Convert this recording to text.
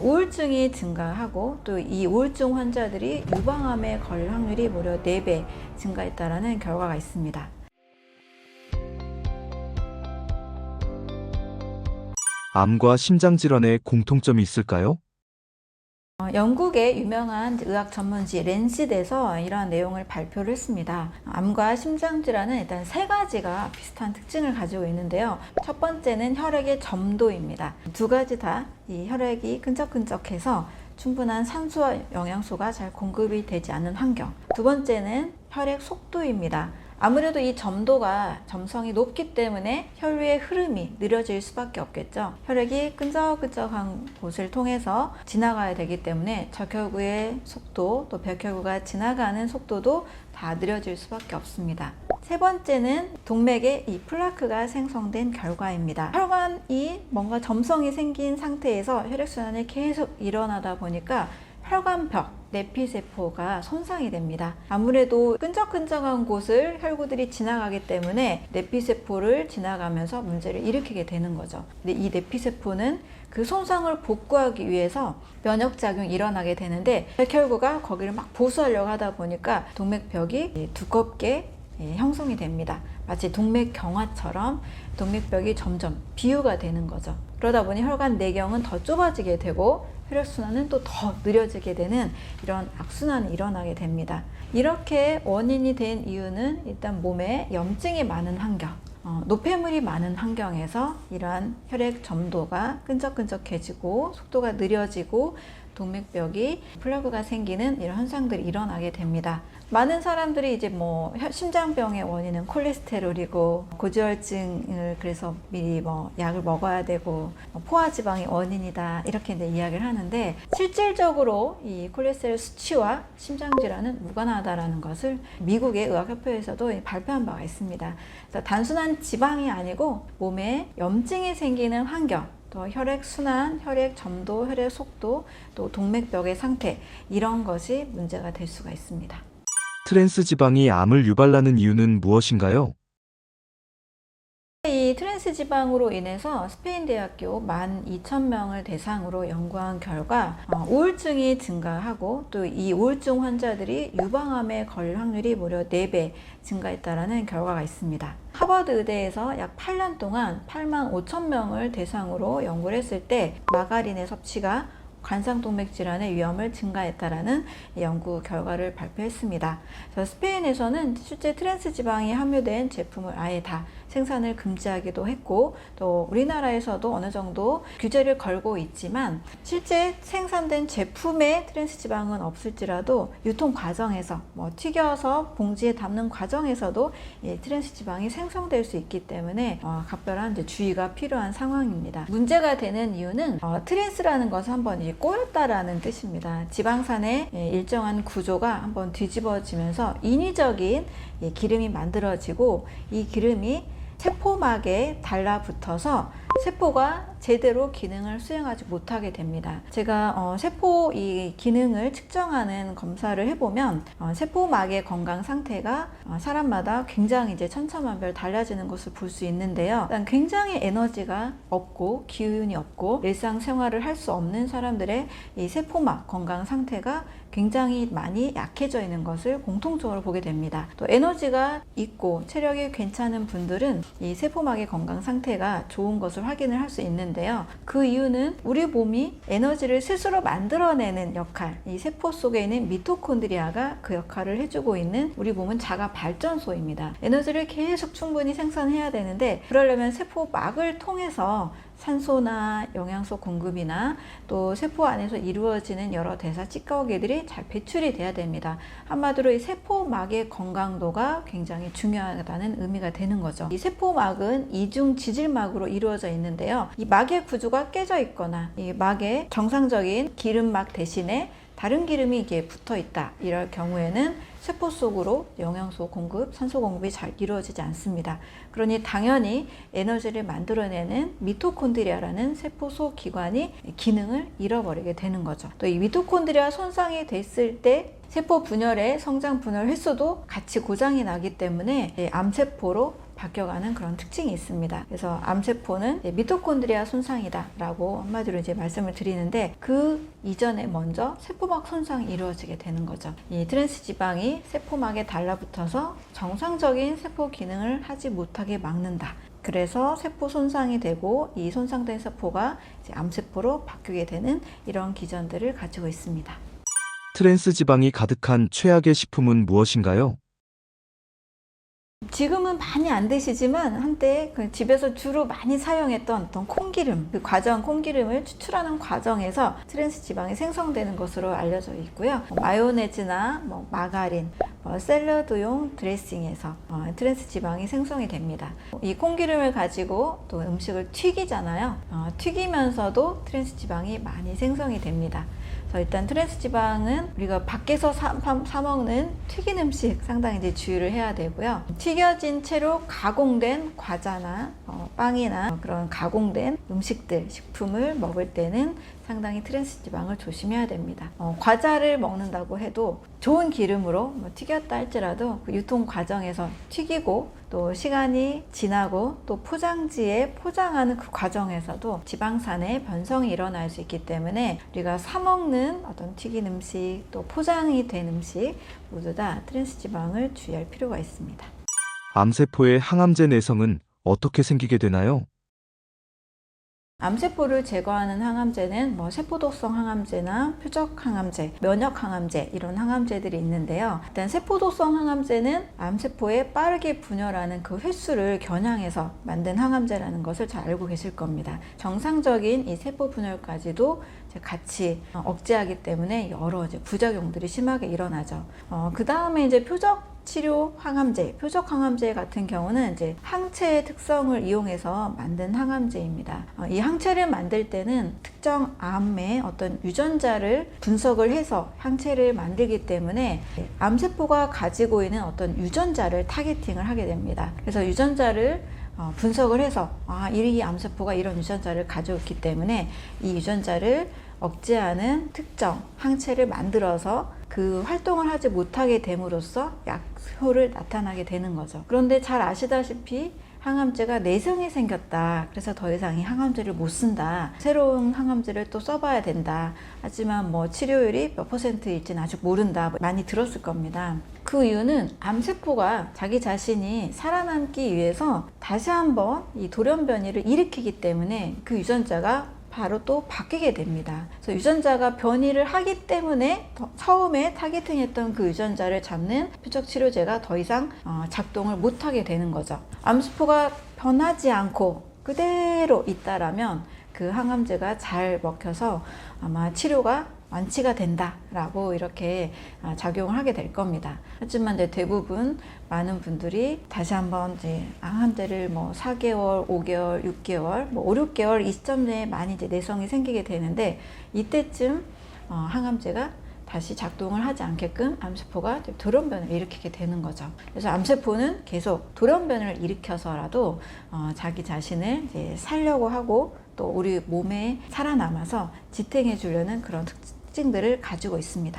우울증이 증가하고 또 이 우울증 환자들이 유방암에 걸릴 확률이 무려 4배 증가했다는 결과가 있습니다. 암과 심장질환에 공통점이 있을까요? 영국의 유명한 의학 전문지 랜싯에서 이러한 내용을 발표를 했습니다. 암과 심장질환은 일단 3가지가 비슷한 특징을 가지고 있는데요. 첫 번째는 혈액의 점도입니다. 2가지 다 이 혈액이 끈적끈적해서 충분한 산소와 영양소가 잘 공급이 되지 않는 환경. 2번째는 혈액 속도입니다. 아무래도 이 점도가 점성이 높기 때문에 혈류의 흐름이 느려질 수밖에 없겠죠. 혈액이 끈적끈적한 곳을 통해서 지나가야 되기 때문에 적혈구의 속도, 또 백혈구가 지나가는 속도도 다 느려질 수밖에 없습니다. 3번째는 동맥에 이 플라크가 생성된 결과입니다. 혈관이 뭔가 점성이 생긴 상태에서 혈액순환이 계속 일어나다 보니까 혈관벽, 내피세포가 손상이 됩니다. 아무래도 끈적끈적한 곳을 혈구들이 지나가기 때문에 내피세포를 지나가면서 문제를 일으키게 되는 거죠. 근데 이 내피세포는 그 손상을 복구하기 위해서 면역작용이 일어나게 되는데 백혈구가 거기를 막 보수하려고 하다 보니까 동맥벽이 두껍게 형성이 됩니다. 마치 동맥경화처럼 동맥벽이 점점 비유가 되는 거죠. 그러다 보니 혈관 내경은 더 좁아지게 되고 혈액순환은 또 더 느려지게 되는 이런 악순환이 일어나게 됩니다. 이렇게 원인이 된 이유는 일단 몸에 염증이 많은 환경, 노폐물이 많은 환경에서 이러한 혈액 점도가 끈적끈적해지고 속도가 느려지고 동맥벽이 플라그가 생기는 이런 현상들이 일어나게 됩니다. 많은 사람들이 이제 심장병의 원인은 콜레스테롤이고 고지혈증을 그래서 미리 약을 먹어야 되고 포화지방이 원인이다 이렇게 이제 이야기를 하는데 실질적으로 이 콜레스테롤 수치와 심장질환은 무관하다라는 것을 미국의 의학협회에서도 발표한 바가 있습니다. 그래서 단순한 지방이 아니고 몸에 염증이 생기는 환경, 또 혈액 순환, 혈액 점도, 혈액 속도, 또 동맥벽의 상태 이런 것이 문제가 될 수가 있습니다. 트랜스 지방이 암을 유발하는 이유는 무엇인가요? 이 트랜스 지방으로 인해서 스페인 대학교 12,000명을 대상으로 연구한 결과 우울증이 증가하고 또 이 우울증 환자들이 유방암에 걸릴 확률이 무려 4배 증가했다는 결과가 있습니다. 하버드 의대에서 약 8년 동안 85,000명을 대상으로 연구를 했을 때 마가린의 섭취가 관상동맥 질환의 위험을 증가했다라는 연구 결과를 발표했습니다. 스페인에서는 실제 트랜스 지방이 함유된 제품을 아예 다 생산을 금지하기도 했고 또 우리나라에서도 어느 정도 규제를 걸고 있지만 실제 생산된 제품에 트랜스 지방은 없을지라도 유통 과정에서 튀겨서 봉지에 담는 과정에서도 이 트랜스 지방이 생성될 수 있기 때문에 각별한 주의가 필요한 상황입니다. 문제가 되는 이유는 트랜스라는 것은 한번 꼬였다라는 뜻입니다. 지방산의 일정한 구조가 한번 뒤집어지면서 인위적인 기름이 만들어지고 이 기름이 세포막에 달라붙어서 세포가 제대로 기능을 수행하지 못하게 됩니다. 제가 세포 이 기능을 측정하는 검사를 해보면 세포막의 건강 상태가 사람마다 굉장히 이제 천차만별 달라지는 것을 볼 수 있는데요. 일단 굉장히 에너지가 없고 기운이 없고 일상생활을 할 수 없는 사람들의 이 세포막 건강 상태가 굉장히 많이 약해져 있는 것을 공통적으로 보게 됩니다. 또 에너지가 있고 체력이 괜찮은 분들은 이 세포막의 건강 상태가 좋은 것을 확인을 할 수 있는데요. 그 이유는 우리 몸이 에너지를 스스로 만들어내는 역할, 이 세포 속에 있는 미토콘드리아가 그 역할을 해주고 있는 우리 몸은 자가 발전소입니다. 에너지를 계속 충분히 생산해야 되는데 그러려면 세포막을 통해서 산소나 영양소 공급이나 또 세포 안에서 이루어지는 여러 대사 찌꺼기들이 잘 배출이 돼야 됩니다. 한마디로 이 세포막의 건강도가 굉장히 중요하다는 의미가 되는 거죠. 이 세포막은 이중 지질막으로 이루어져 있는데요. 이 막의 구조가 깨져 있거나 이 막에 정상적인 기름막 대신에 다른 기름이 이게 붙어 있다. 이럴 경우에는 세포 속으로 영양소 공급, 산소 공급이 잘 이루어지지 않습니다. 그러니 당연히 에너지를 만들어내는 미토콘드리아라는 세포 속 기관이 기능을 잃어버리게 되는 거죠. 또 이 미토콘드리아 손상이 됐을 때 세포 분열의 성장 분열 횟수도 같이 고장이 나기 때문에 암세포로 바뀌어가는 그런 특징이 있습니다. 그래서 암세포는 미토콘드리아 손상이다라고 한마디로 이제 말씀을 드리는데 그 이전에 먼저 세포막 손상이 이루어지게 되는 거죠. 이 트랜스 지방이 세포막에 달라붙어서 정상적인 세포 기능을 하지 못하게 막는다. 그래서 세포 손상이 되고 이 손상된 세포가 이제 암세포로 바뀌게 되는 이런 기전들을 가지고 있습니다. 트랜스 지방이 가득한 최악의 식품은 무엇인가요? 지금은 많이 안 드시지만 한때 그 집에서 주로 많이 사용했던 어떤 콩기름, 그 과정 콩기름을 추출하는 과정에서 트랜스 지방이 생성되는 것으로 알려져 있고요. 마요네즈나 마가린, 샐러드용 드레싱에서 트랜스 지방이 생성이 됩니다. 이 콩기름을 가지고 또 음식을 튀기잖아요. 튀기면서도 트랜스 지방이 많이 생성이 됩니다. 그래서 일단 트랜스 지방은 우리가 밖에서 사 먹는 튀긴 음식 상당히 이제 주의를 해야 되고요. 튀겨진 채로 가공된 과자나 빵이나 그런 가공된 음식들, 식품을 먹을 때는 상당히 트랜스 지방을 조심해야 됩니다. 과자를 먹는다고 해도 좋은 기름으로 튀겼다 할지라도 그 유통 과정에서 튀기고 또 시간이 지나고 또 포장지에 포장하는 그 과정에서도 지방산의 변성이 일어날 수 있기 때문에 우리가 사 먹는 어떤 튀긴 음식 또 포장이 된 음식 모두 다 트랜스 지방을 주의할 필요가 있습니다. 암세포의 항암제 내성은 어떻게 생기게 되나요? 암세포를 제거하는 항암제는 세포독성 항암제나 표적 항암제, 면역 항암제 이런 항암제들이 있는데요. 일단 세포독성 항암제는 암세포에 빠르게 분열하는 그 횟수를 겨냥해서 만든 항암제라는 것을 잘 알고 계실 겁니다. 정상적인 이 세포 분열까지도 같이 억제하기 때문에 여러 이제 부작용들이 심하게 일어나죠. 그 다음에 이제 표적 치료 항암제, 표적 항암제 같은 경우는 이제 항체의 특성을 이용해서 만든 항암제입니다. 이 항체를 만들 때는 특정 암의 어떤 유전자를 분석을 해서 항체를 만들기 때문에 암세포가 가지고 있는 어떤 유전자를 타겟팅을 하게 됩니다. 그래서 유전자를 분석을 해서 이 암세포가 이런 유전자를 가지고 있기 때문에 이 유전자를 억제하는 특정 항체를 만들어서 그 활동을 하지 못하게 됨으로써 약효를 나타나게 되는 거죠. 그런데 잘 아시다시피 항암제가 내성이 생겼다. 그래서 더 이상 이 항암제를 못 쓴다. 새로운 항암제를 또 써봐야 된다. 하지만 치료율이 몇 %일지는 아직 모른다. 많이 들었을 겁니다. 그 이유는 암세포가 자기 자신이 살아남기 위해서 다시 한번 이 돌연변이를 일으키기 때문에 그 유전자가 바로 또 바뀌게 됩니다. 그래서 유전자가 변이를 하기 때문에 처음에 타겟팅했던 그 유전자를 잡는 표적 치료제가 더 이상 작동을 못하게 되는 거죠. 암세포가 변하지 않고 그대로 있다라면 그 항암제가 잘 먹혀서 아마 치료가 완치가 된다라고 이렇게 작용을 하게 될 겁니다. 하지만 이제 대부분 많은 분들이 다시 한번 이제 항암제를 4개월, 5개월, 6개월, 5, 6개월 이 시점 내에 많이 이제 내성이 생기게 되는데 이때쯤 항암제가 다시 작동을 하지 않게끔 암세포가 돌연변을 일으키게 되는 거죠. 그래서 암세포는 계속 돌연변을 일으켜서라도 자기 자신을 이제 살려고 하고 또 우리 몸에 살아남아서 지탱해 주려는 그런 특징들을 가지고 있습니다.